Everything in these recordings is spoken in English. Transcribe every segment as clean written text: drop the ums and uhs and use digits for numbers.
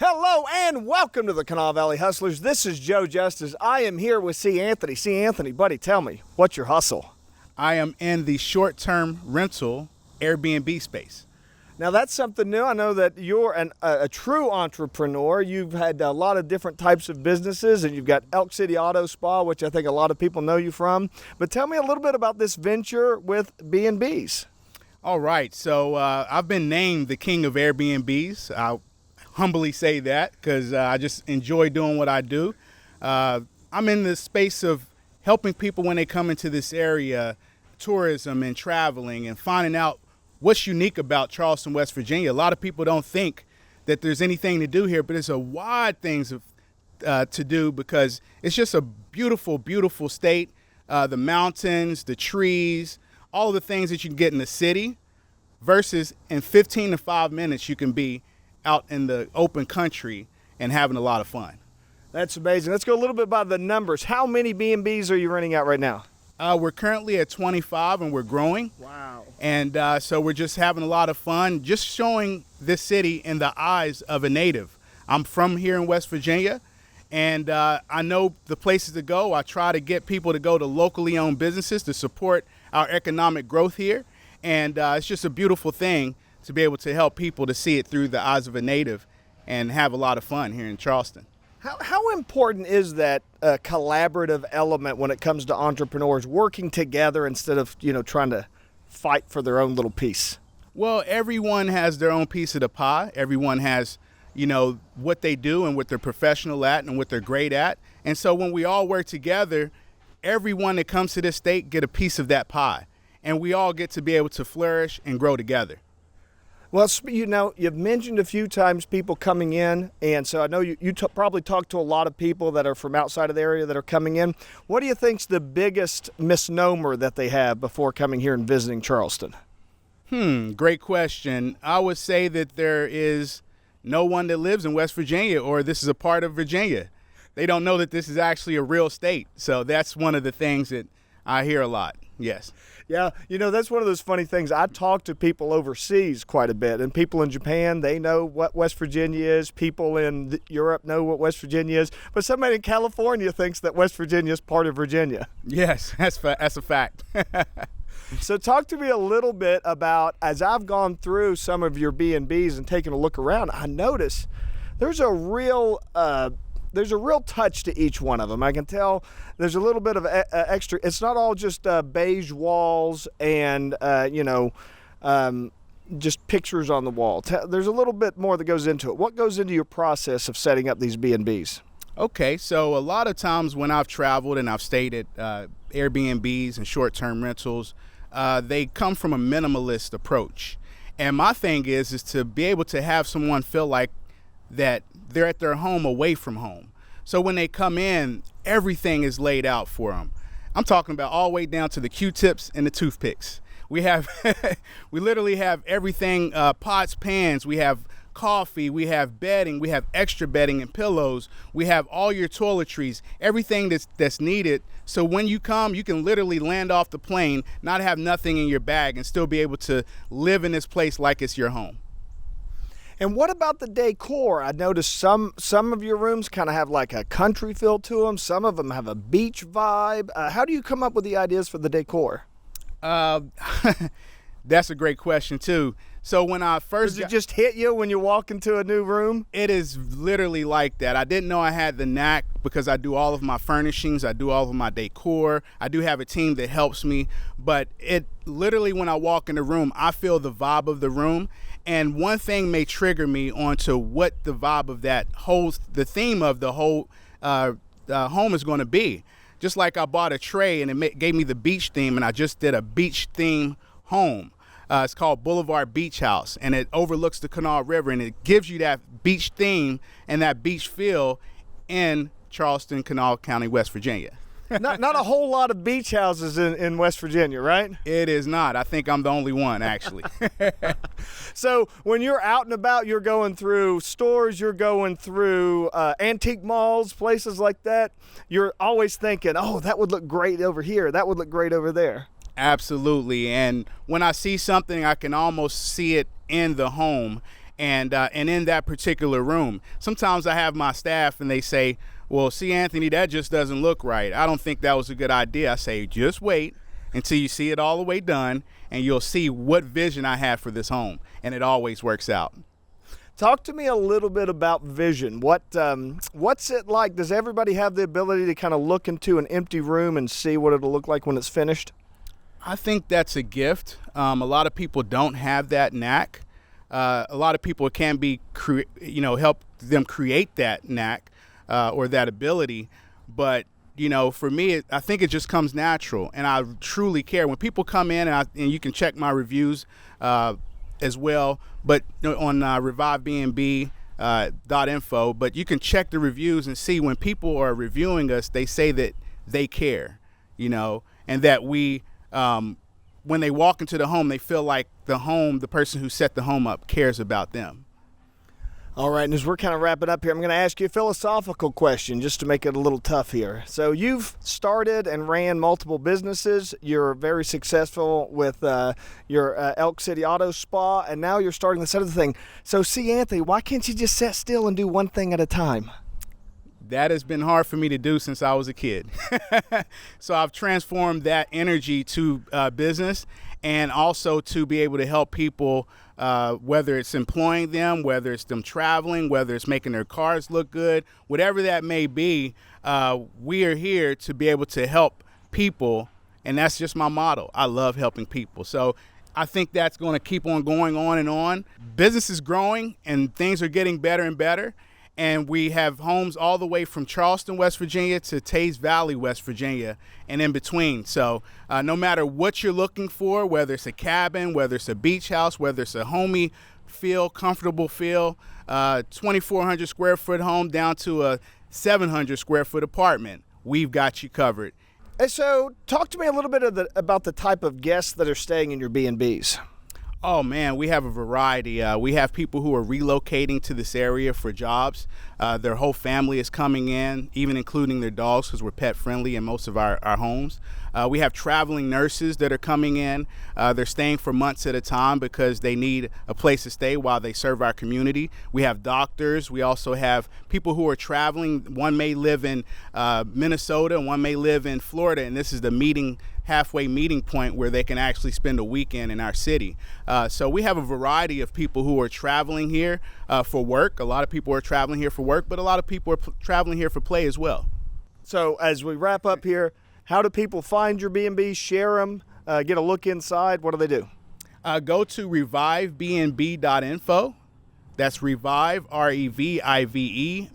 Hello and welcome to the Kanawha Valley Hustlers. This is Joe Justice. I am here with C. Anthony. C. Anthony, buddy, tell me, what's your hustle? I am in the short-term rental Airbnb space. Now that's something new. I know that you're a true entrepreneur. You've had a lot of different types of businesses, and you've got Elk City Auto Spa, which I think a lot of people know you from. But tell me a little bit about this venture with B&Bs. All right, so I've been named the king of Airbnbs. I'll humbly say that because I just enjoy doing what I do. I'm in the space of helping people when they come into this area, tourism and traveling, and finding out what's unique about Charleston, West Virginia. A lot of people don't think that there's anything to do here, but it's a wide things to do because it's just a beautiful, beautiful state. The mountains, the trees, all the things that you can get in the city versus in 15 to 5 minutes you can be out in the open country and having a lot of fun. That's amazing. Let's go a little bit by the numbers. How many B&Bs are you renting out right now? We're currently at 25 and we're growing. Wow. And so we're just having a lot of fun, just showing this city in the eyes of a native. I'm from here in West Virginia, and I know the places to go. I try to get people to go to locally owned businesses to support our economic growth here. And it's just a beautiful thing to be able to help people to see it through the eyes of a native and have a lot of fun here in Charleston. How important is that collaborative element when it comes to entrepreneurs working together instead of, trying to fight for their own little piece? Well, everyone has their own piece of the pie. Everyone has, what they do and what they're professional at and what they're great at. And so when we all work together, everyone that comes to this state get a piece of that pie. And we all get to be able to flourish and grow together. Well, you've mentioned a few times people coming in, and so I know you probably talk to a lot of people that are from outside of the area that are coming in. What do you think's the biggest misnomer that they have before coming here and visiting Charleston? Great question. I would say that there is no one that lives in West Virginia or this is a part of Virginia. They don't know that this is actually a real state. So that's one of the things that I hear a lot. Yes. Yeah, that's one of those funny things. I talk to people overseas quite a bit, and people in Japan, they know what West Virginia is. People in Europe know what West Virginia is. But somebody in California thinks that West Virginia is part of Virginia. Yes, that's a fact. So talk to me a little bit about, as I've gone through some of your B&Bs and taken a look around, I notice there's a real touch to each one of them. I can tell there's a little bit of extra. It's not all just beige walls and, just pictures on the wall. There's a little bit more that goes into it. What goes into your process of setting up these B&Bs? Okay, so a lot of times when I've traveled and I've stayed at Airbnbs and short-term rentals, they come from a minimalist approach. And my thing is to be able to have someone feel like that they're at their home away from home. So when they come in, everything is laid out for them. I'm talking about all the way down to the Q-tips and the toothpicks. We literally have everything, pots, pans, we have coffee, we have bedding, we have extra bedding and pillows, we have all your toiletries, everything that's needed. So when you come, you can literally land off the plane, not have nothing in your bag, and still be able to live in this place like it's your home. And what about the decor? I noticed some of your rooms kind of have like a country feel to them. Some of them have a beach vibe. How do you come up with the ideas for the decor? That's a great question too. So when I first Does it just hit you when you walk into a new room? It is literally like that. I didn't know I had the knack because I do all of my furnishings. I do all of my decor. I do have a team that helps me. But it literally, when I walk in the room, I feel the vibe of the room. And one thing may trigger me onto what the vibe of the theme of the whole home is going to be. Just like I bought a tray and it gave me the beach theme, and I just did a beach theme home. It's called Boulevard Beach House, and it overlooks the Kanawha River, and it gives you that beach theme and that beach feel in Charleston, Kanawha County, West Virginia. Not a whole lot of beach houses in West Virginia, right? It is not. I think I'm the only one, actually. So when you're out and about, you're going through stores, you're going through antique malls, places like that. You're always thinking, oh, that would look great over here. That would look great over there. Absolutely. And when I see something, I can almost see it in the home. And in that particular room, sometimes I have my staff and they say, well, see, Anthony, that just doesn't look right. I don't think that was a good idea. I say, just wait until you see it all the way done, and you'll see what vision I have for this home. And it always works out. Talk to me a little bit about vision. What's it like? Does everybody have the ability to kind of look into an empty room and see what it'll look like when it's finished? I think that's a gift. A lot of people don't have that knack. A lot of people can be, help them create that knack or that ability. But, for me, I think it just comes natural. And I truly care. When people come in, and you can check my reviews as well, but on revivebnb.info, but you can check the reviews and see when people are reviewing us, they say that they care, and that we, when they walk into the home, they feel like the person who set the home up cares about them. All right, and as we're kind of wrapping up here, I'm going to ask you a philosophical question just to make it a little tough here. So you've started and ran multiple businesses. You're very successful with your Elk City Auto Spa, and now you're starting this other thing. So see, Anthony, why can't you just sit still and do one thing at a time? That has been hard for me to do since I was a kid. So I've transformed that energy to business, and also to be able to help people, whether it's employing them, whether it's them traveling, whether it's making their cars look good, whatever that may be. We are here to be able to help people, and that's just my motto. I love helping people. So I think that's going to keep on going on and on. Business is growing, and things are getting better and better. And we have homes all the way from Charleston, West Virginia to Tays Valley, West Virginia, and in between. So no matter what you're looking for, whether it's a cabin, whether it's a beach house, whether it's a homey feel, comfortable feel, 2,400 square foot home down to a 700 square foot apartment, we've got you covered. And so talk to me a little bit about the type of guests that are staying in your B&Bs. Oh, man, we have a variety. We have people who are relocating to this area for jobs. Their whole family is coming in, even including their dogs, because we're pet friendly in most of our homes. We have traveling nurses that are coming in. They're staying for months at a time because they need a place to stay while they serve our community. We have doctors. We also have people who are traveling. One may live in Minnesota and one may live in Florida, and this is the halfway meeting point where they can actually spend a weekend in our city. So we have a variety of people who are traveling here for work. A lot of people are traveling here for work, but a lot of people are traveling here for play as well. So as we wrap up here, how do people find your B&B, share them, get a look inside? What do they do? Go to revivebnb.info. That's Revive, REVIVE,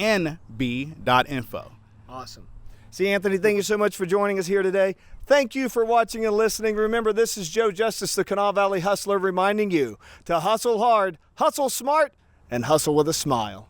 BNB.info. See, Anthony, thank you so much for joining us here today. Thank you for watching and listening. Remember, this is Joe Justice, the Kanawha Valley Hustler, reminding you to hustle hard, hustle smart, and hustle with a smile.